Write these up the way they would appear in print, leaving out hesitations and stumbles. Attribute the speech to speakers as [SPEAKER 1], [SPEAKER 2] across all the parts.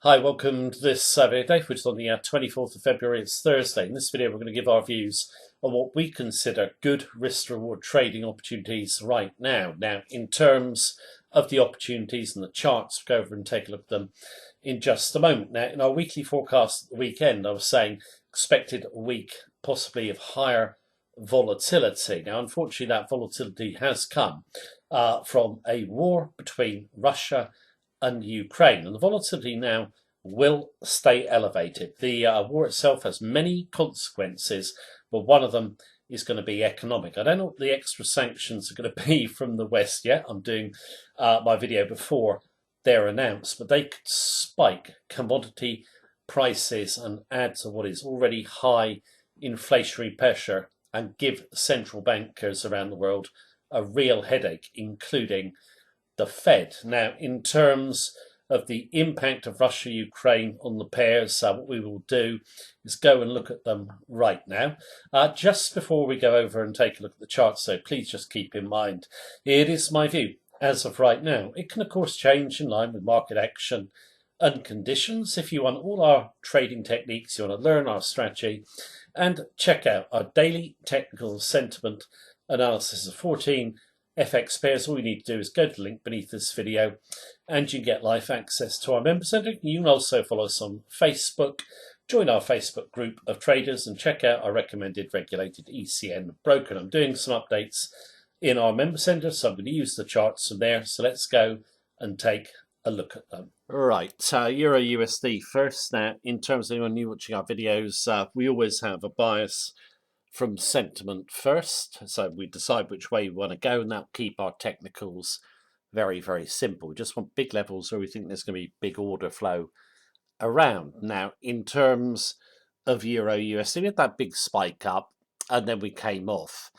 [SPEAKER 1] Hi, welcome to this video day, which is on the 24th of February. It's Thursday. In this video, we're going to give our views on what we consider good risk-reward trading opportunities right now. Now, in terms of the opportunities and the charts, we'll go over and take a look at them in just a moment. Now, in our weekly forecast at the weekend, I was saying expected a week possibly of higher volatility. Now, unfortunately, that volatility has come from a war between Russia and Ukraine. And the volatility now will stay elevated. The war itself has many consequences, but one of them is going to be economic. I don't know what the extra sanctions are going to be from the West yet. I'm doing my video before they're announced, but they could spike commodity prices and add to what is already high inflationary pressure and give central bankers around the world a real headache, including the Fed. Now, in terms of the impact of Russia-Ukraine on the pairs, what we will do is go and look at them right now. Just before we go over and take a look at the charts, so please just keep in mind, it is my view as of right now. It can, of course, change in line with market action and conditions. If you want all our trading techniques, you want to learn our strategy, and check out our daily technical sentiment analysis of 14 FX pairs, all you need to do is go to the link beneath this video and you get live access to our member centre. You can also follow us on Facebook, join our Facebook group of traders and check out our recommended regulated ECN broker. I'm doing some updates in our member centre, so I'm going to use the charts from there. So let's go and take a look at them. Right, Euro USD first. Now, in terms of anyone new watching our videos, we always have a bias from sentiment first, so we decide which way we want to go, and that'll keep our technicals very, very simple. We just want big levels where we think there's going to be big order flow around. Now, in terms of Euro USD, we had that big spike up, and then we came off.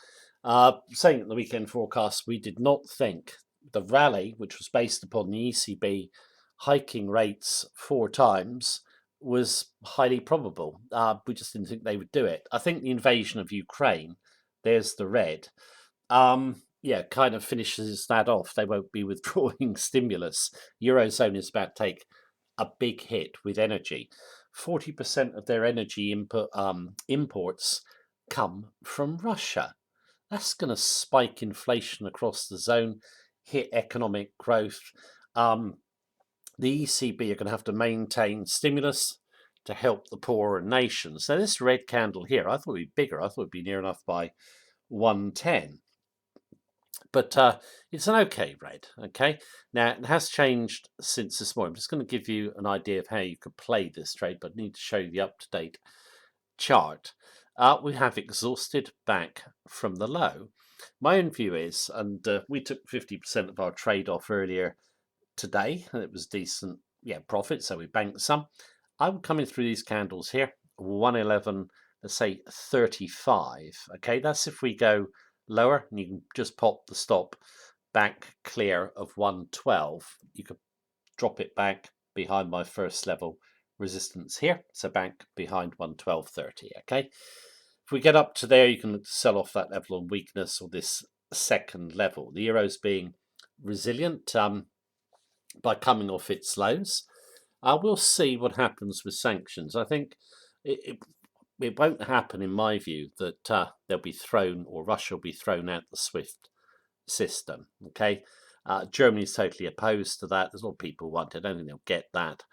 [SPEAKER 1] Saying in the weekend forecast, we did not think the rally, which was based upon the ECB hiking rates 4 times, was highly probable. We just didn't think they would do it. I think the invasion of Ukraine, there's the red, kind of finishes that off. They won't be withdrawing stimulus. Eurozone is about to take a big hit with energy. 40% of their energy imports come from Russia. That's going to spike inflation across the zone, hit economic growth. The ECB are going to have to maintain stimulus to help the poorer nations. Now, this red candle here, I thought it would be bigger. I thought it would be near enough by 110. But it's an okay red, okay? Now, it has changed since this morning. I'm just going to give you an idea of how you could play this trade, but I need to show you the up-to-date chart. We have exhausted back from the low. My own view is, and we took 50% of our trade off earlier today, and it was decent profit, so we banked some. I'm coming through these candles here, 111, let's say 35. Okay, that's if we go lower, and you can just pop the stop back clear of 112. You could drop it back behind my first level resistance here, so back behind 112.30. Okay, if we get up to there, you can sell off that level on weakness or this second level. The euro's being resilient by coming off its lows. We'll see what happens with sanctions. I think it won't happen, in my view, that they'll be thrown, or Russia will be thrown out the SWIFT system. Okay, Germany's totally opposed to that. There's a lot of people want it. I don't think they'll get that.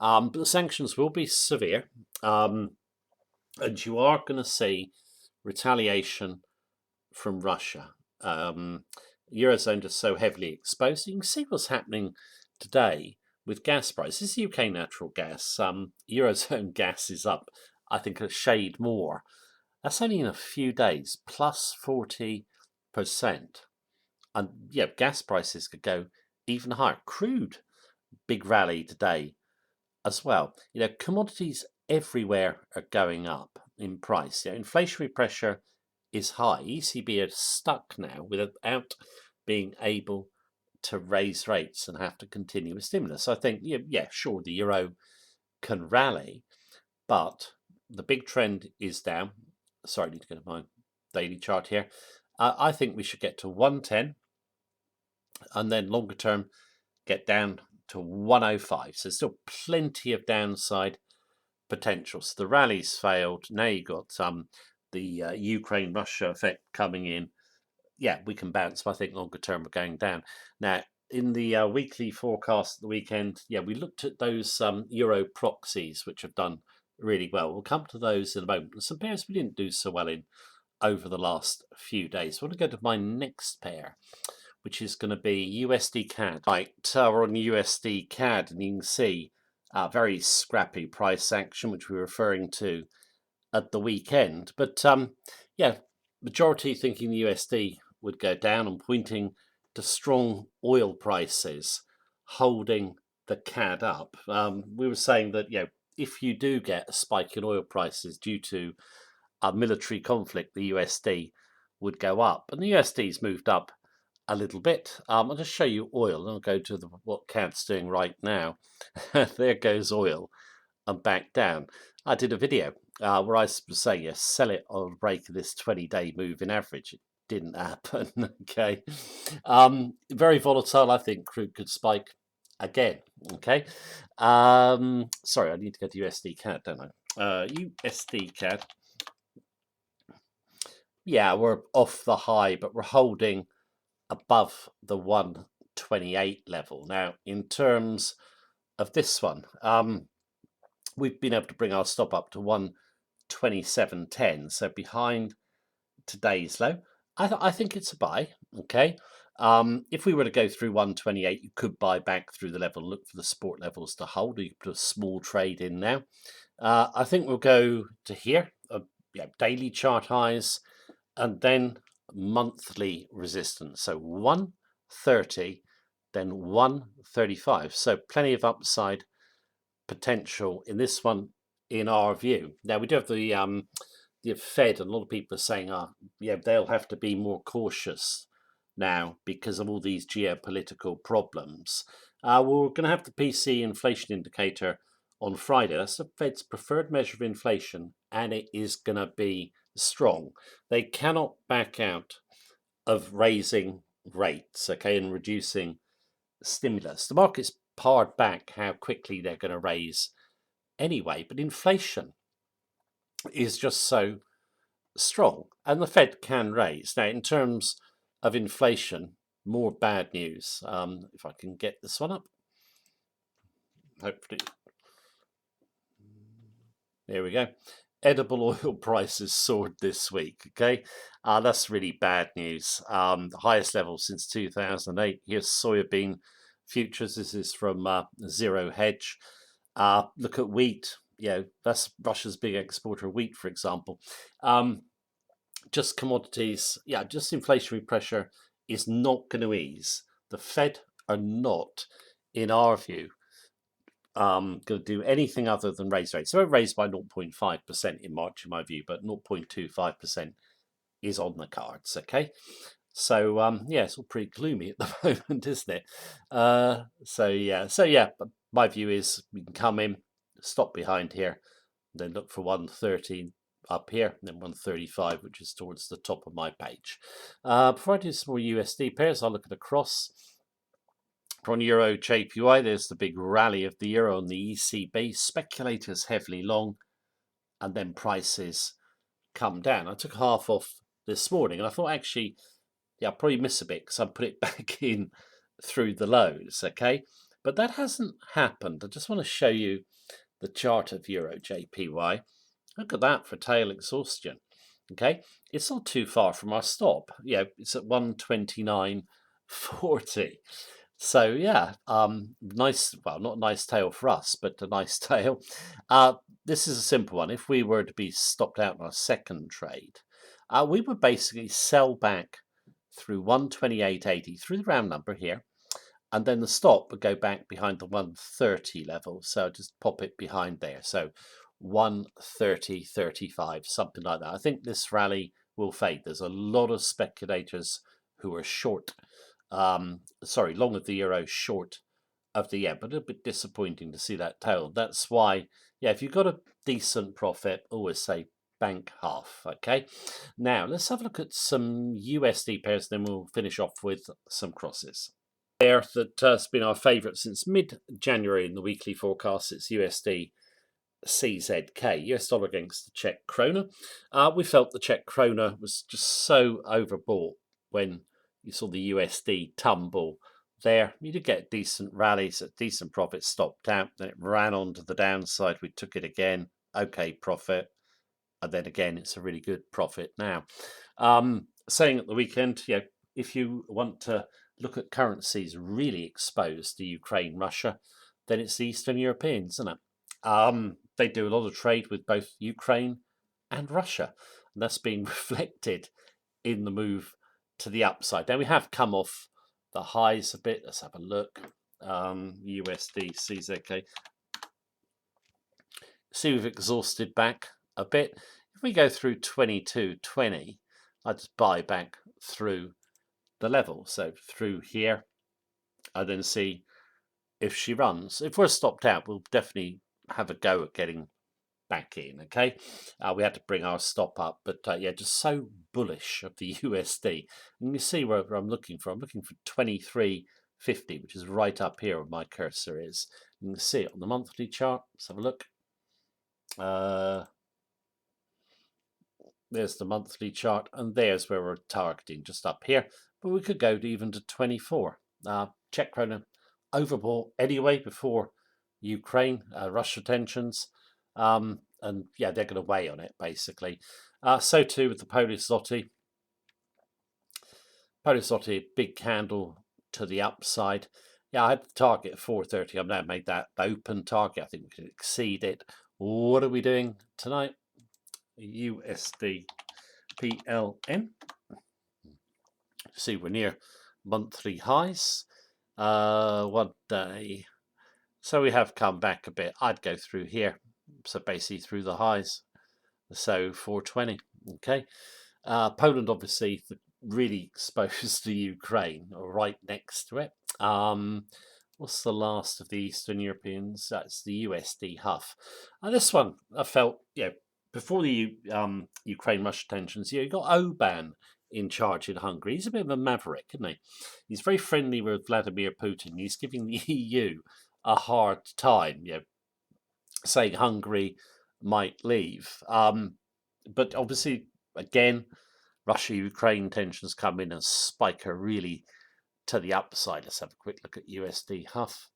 [SPEAKER 1] But the sanctions will be severe, and you are going to see retaliation from Russia. Eurozone just so heavily exposed. You can see what's happening today with gas prices. UK natural gas, Eurozone gas is up, I think, a shade more. That's only in a few days, plus 40%. And gas prices could go even higher. Crude, big rally today as well. Commodities everywhere are going up in price. Inflationary pressure is high. ECB are stuck now without being able to raise rates and have to continue with stimulus. So I think, sure, the euro can rally, but the big trend is down. Sorry, I need to go to my daily chart here. I think we should get to 110 and then longer term get down to 105. So still plenty of downside potential. So the rally's failed. Now you got the Ukraine-Russia effect coming in. Yeah, we can bounce, but I think longer term we're going down. Now, in the weekly forecast at the weekend, yeah, we looked at those euro proxies, which have done really well. We'll come to those in a moment. Some pairs we didn't do so well in over the last few days. I want to go to my next pair, which is going to be USD CAD. Right, we're on USD CAD, and you can see very scrappy price action, which we're referring to at the weekend. But yeah, majority thinking the USD would go down and pointing to strong oil prices holding the CAD up. We were saying that, you know, if you do get a spike in oil prices due to a military conflict, the USD would go up. And the USD's moved up a little bit. I'll just show you oil, and I'll go to what CAD's doing right now. There goes oil and back down. I did a video where I was saying, yes, sell it on a break of this 20-day moving average. It didn't happen. Okay. Very volatile. I think crude could spike again. Okay. Sorry, I need to go to USD CAD, don't I? USD CAD. Yeah, we're off the high, but we're holding above the 128 level. Now, in terms of this one, we've been able to bring our stop up to 127.10, so behind today's low. I think it's a buy. Okay. If we were to go through 128, you could buy back through the level, look for the support levels to hold, or you could put a small trade in now. I think we'll go to here, yeah, daily chart highs, and then monthly resistance. So 130, then 135. So plenty of upside potential in this one, in our view. Now we do have the Fed, and a lot of people are saying, yeah, they'll have to be more cautious now because of all these geopolitical problems. We're going to have the PC inflation indicator on Friday. That's the Fed's preferred measure of inflation, and it is going to be strong. They cannot back out of raising rates, okay, and reducing stimulus. The market's pared back how quickly they're going to raise anyway, but inflation is just so strong, and the Fed can raise. Now, in terms of inflation, more bad news. If I can get this one up, hopefully. There we go. Edible oil prices soared this week. Okay, that's really bad news. The highest level since 2008. Here's soybean futures. This is from Zero Hedge. Look at wheat. That's Russia's big exporter of wheat, for example. Just commodities. Yeah, just inflationary pressure is not going to ease. The Fed are not, in our view, going to do anything other than raise rates. So it raised by 0.5% in March, in my view, but 0.25% is on the cards. Okay, so yeah, it's all pretty gloomy at the moment, isn't it? So yeah, but my view is we can come in, stop behind here, then look for 113 up here, and then 135, which is towards the top of my page. Before I do some more USD pairs, I'll look at the cross. On Euro JPY, there's the big rally of the euro on the ECB. Speculators heavily long, and then prices come down. I took half off this morning, and I thought, actually, yeah, I'll probably miss a bit because I put it back in through the lows, okay? But that hasn't happened. I just want to show you the chart of Euro JPY. Look at that for tail exhaustion, okay? It's not too far from our stop. Yeah, it's at 129.40. So yeah, nice. Well, not a nice tail for us, but a nice tail. This is a simple one. If we were to be stopped out on our second trade, we would basically sell back through 128.80 through the round number here, and then the stop would go back behind the 130 level. So just pop it behind there. So 130.35, something like that. I think this rally will fade. There's a lot of speculators who are short. Long of the euro, short of the yen, but a little bit disappointing to see that tail. That's why, yeah, if you've got a decent profit, always say bank half. Okay, now let's have a look at some USD pairs, then we'll finish off with some crosses. there that has been our favourite since mid-January in the weekly forecast. It's USD CZK, US dollar against the Czech krona. We felt the Czech krona was just so overbought when you saw the USD tumble there. You did get decent rallies, a decent profit, stopped out, then it ran onto the downside. We took it again, okay profit, and then again it's a really good profit now. Saying at the weekend, if you want to look at currencies really exposed to Ukraine, Russia, then it's the Eastern Europeans, isn't it? They do a lot of trade with both Ukraine and Russia, and that's been reflected in the move to the upside. Now we have come off the highs a bit. Let's have a look. USD CZK. See, we've exhausted back a bit. If we go through 22.20, I just buy back through the level. So through here, I then see if she runs. If we're stopped out, we'll definitely have a go at getting back in. Okay, we had to bring our stop up, but just so bullish of the USD. And you see where I'm looking for. I'm looking for 23.50, which is right up here where my cursor is. You can see it on the monthly chart. Let's have a look. There's the monthly chart, and there's where we're targeting, just up here. But we could go to even to 24. Czech krona overbought anyway before Ukraine, Russia tensions. And they're going to weigh on it, basically. So too with the Polish zloty. Polish zloty, big candle to the upside. I had the target at 430. I've now made that open target. I think we can exceed it. What are we doing tonight? USD PLN. See, we're near monthly highs. 1 day. So we have come back a bit. I'd go through here. So basically through the highs. So 420. Okay. Poland, obviously, really exposed to Ukraine, or right next to it. What's the last of the Eastern Europeans? That's the USD Huff. And this one, I felt, before the Ukraine-Russia tensions, you got Orbán in charge in Hungary. He's a bit of a maverick, isn't he? He's very friendly with Vladimir Putin. He's giving the EU a hard time, saying Hungary might leave. But obviously, again, Russia-Ukraine tensions come in and spike her really to the upside. Let's have a quick look at USD Huff.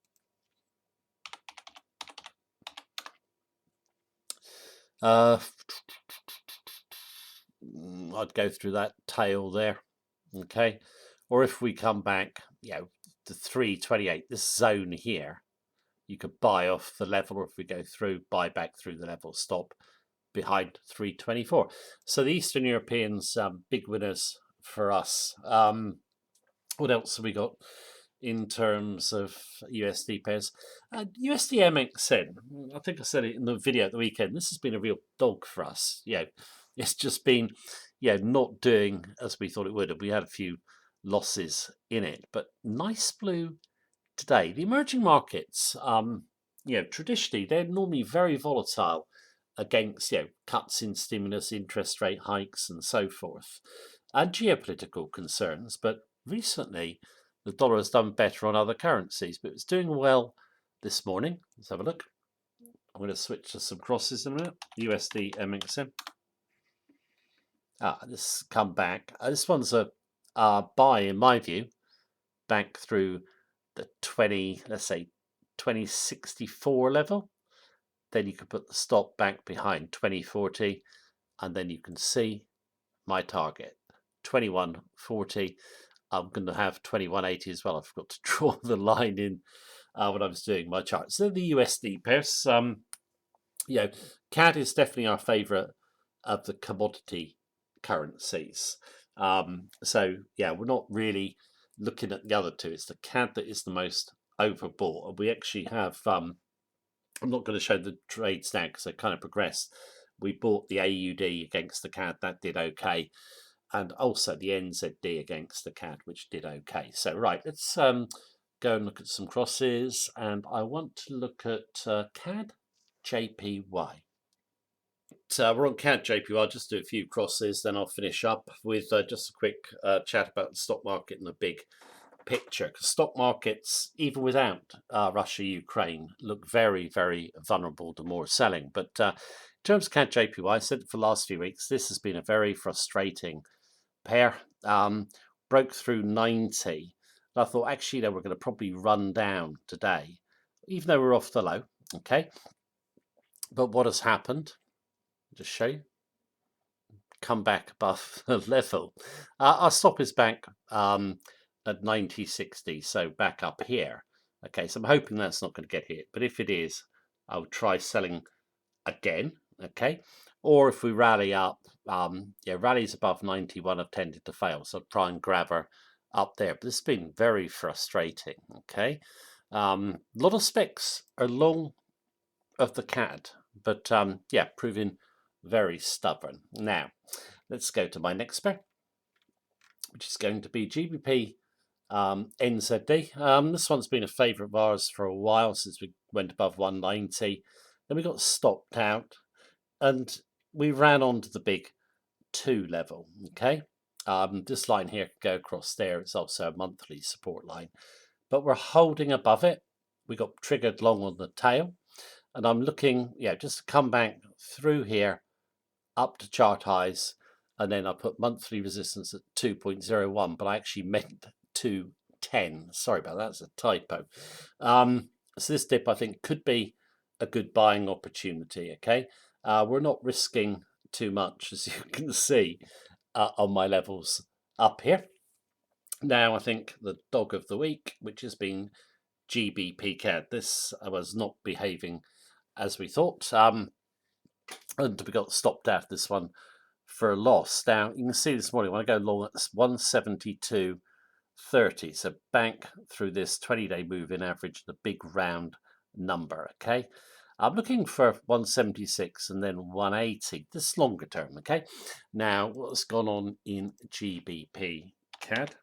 [SPEAKER 1] I'd go through that tail there, okay? Or if we come back, to 328, this zone here, you could buy off the level, or if we go through, buy back through the level, stop behind 324. So the Eastern Europeans, big winners for us. What else have we got in terms of USD pairs? USD MXN, I think I said it in the video at the weekend, this has been a real dog for us. It's just been, not doing as we thought it would. We had a few losses in it, but nice blue today. The emerging markets, traditionally, they're normally very volatile against, cuts in stimulus, interest rate hikes, and so forth, and geopolitical concerns. But recently, the dollar has done better on other currencies, but it's doing well this morning. Let's have a look. I'm going to switch to some crosses in a minute. USD MXN. This come back. This one's a buy, in my view, back through the 2064 level. Then you can put the stop back behind 2040, and then you can see my target, 2140. I'm going to have 2180 as well. I forgot to draw the line in when I was doing my chart. So the USD pairs, CAD is definitely our favourite of the commodity currencies. We're not really looking at the other two. It's the CAD that is the most overbought. And we actually have, I'm not going to show the trades now because they kind of progressed. We bought the AUD against the CAD, that did okay. And also the NZD against the CAD, which did okay. So, right, let's go and look at some crosses. And I want to look at CAD JPY. So we're on CAD JPY. I'll just do a few crosses, then I'll finish up with just a quick chat about the stock market and the big picture, because stock markets, even without Russia, Ukraine, look very, very vulnerable to more selling. But in terms of CAD JPY, I said for the last few weeks, this has been a very frustrating pair. Broke through 90. And I thought, actually, we're going to probably run down today, even though we're off the low. Okay. But what has happened? Just show you. Come back above the level. Our stop is back at 90.60, so back up here. Okay, so I'm hoping that's not going to get hit, but if it is, I'll try selling again. Okay, or if we rally up, rallies above 91 have tended to fail, so I'll try and grab her up there. But this has been very frustrating. Okay, a lot of specs are long of the CAD, but proving very stubborn. Now, let's go to my next pair, which is going to be GBP NZD. This one's been a favourite of ours for a while, since we went above 190. Then we got stopped out, and we ran onto the big 2 level. Okay, this line here could go across there. It's also a monthly support line, but we're holding above it. We got triggered long on the tail, and I'm looking, just to come back through here up to chart highs, and then I put monthly resistance at 2.01, but I actually meant 210. Sorry about that, that's a typo. So this dip, I think, could be a good buying opportunity. Okay, we're not risking too much, as you can see on my levels up here. Now, I think the dog of the week, which has been GBP CAD, this was not behaving as we thought. And we got stopped out this one for a loss. Now, you can see this morning when I go long at 172.30, so bank through this 20-day moving average, the big round number. Okay, I'm looking for 176 and then 180, this longer term. Okay, now what's gone on in GBP CAD?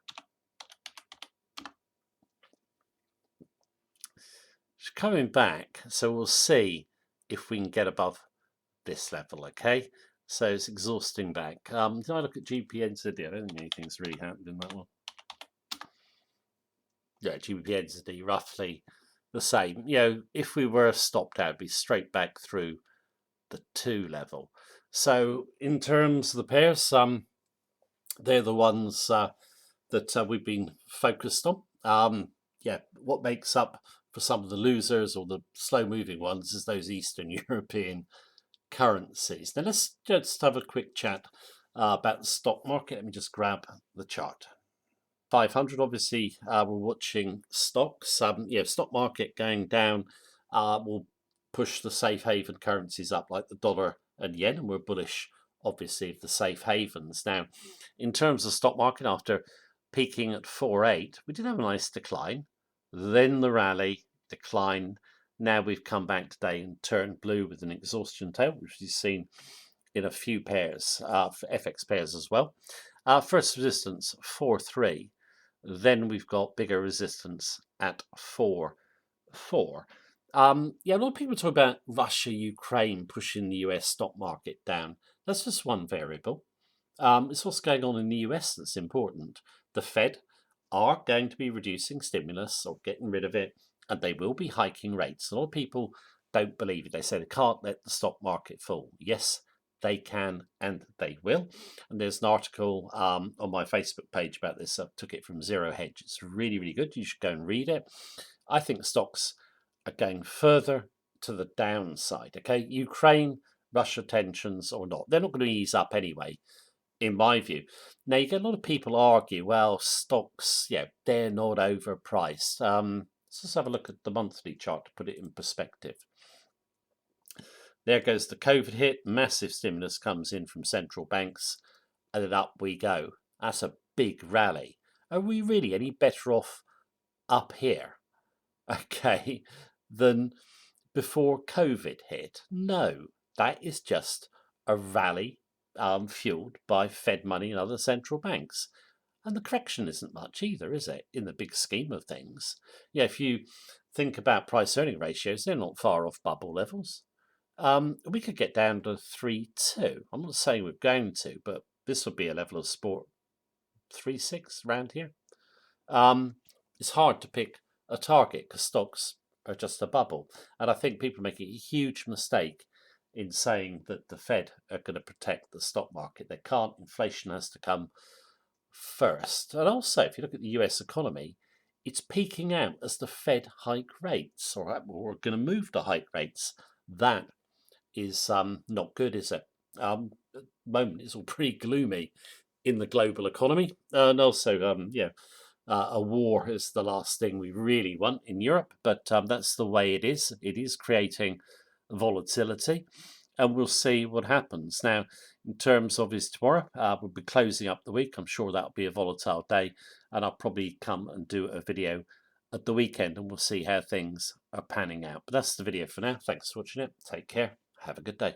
[SPEAKER 1] It's coming back, so we'll see if we can get above this level. Okay, so it's exhausting back. Did I look at GPNZD? I don't think anything's really happened in that one. Yeah, GPNZD roughly the same. If we were stopped out, it'd be straight back through the 2 level. So in terms of the pairs, they're the ones that we've been focused on. What makes up for some of the losers or the slow moving ones is those Eastern European currencies. Now let's just have a quick chat about the stock market. Let me just grab the chart. 500, obviously, we're watching stocks. Stock market going down will push the safe haven currencies up, like the dollar and yen, and we're bullish, obviously, of the safe havens. Now, in terms of stock market, after peaking at 4.8, we did have a nice decline. Then the rally declined. Now we've come back today and turned blue with an exhaustion tail, which we've seen in a few pairs, for FX pairs as well. First resistance 4.3. Then we've got bigger resistance at 4.4. A lot of people talk about Russia, Ukraine pushing the US stock market down. That's just one variable. It's what's going on in the US that's important. The Fed are going to be reducing stimulus or getting rid of it, and they will be hiking rates. A lot of people don't believe it. They say they can't let the stock market fall. Yes, they can, and they will. And there's an article on my Facebook page about this. I took it from Zero Hedge. It's really, really good. You should go and read it. I think stocks are going further to the downside. Okay, Ukraine, Russia tensions or not, they're not going to ease up anyway, in my view. Now, you get a lot of people argue, well, stocks, they're not overpriced. Let's just have a look at the monthly chart to put it in perspective. There goes the COVID hit, massive stimulus comes in from central banks, and then up we go. That's a big rally. Are we really any better off up here, okay, than before COVID hit? No, that is just a rally fueled by Fed money and other central banks. And the correction isn't much either, is it, in the big scheme of things? If you think about price-earning ratios, they're not far off bubble levels. We could get down to 3.2. I'm not saying we're going to, but this would be a level of support. 3.6 around here. it's hard to pick a target because stocks are just a bubble. And I think people are making a huge mistake in saying that the Fed are going to protect the stock market. They can't. Inflation has to come first. And also, if you look at the US economy, it's peaking out as the Fed hike rates, or we're going to move to hike rates. That is not good, is it? At the moment, it's all pretty gloomy in the global economy, and also, a war is the last thing we really want in Europe, but that's the way it is. It is creating volatility, and we'll see what happens. Now, in terms of his tomorrow, we'll be closing up the week. I'm sure that'll be a volatile day, and I'll probably come and do a video at the weekend, and we'll see how things are panning out. But that's the video for now. Thanks for watching it. Take care. Have a good day.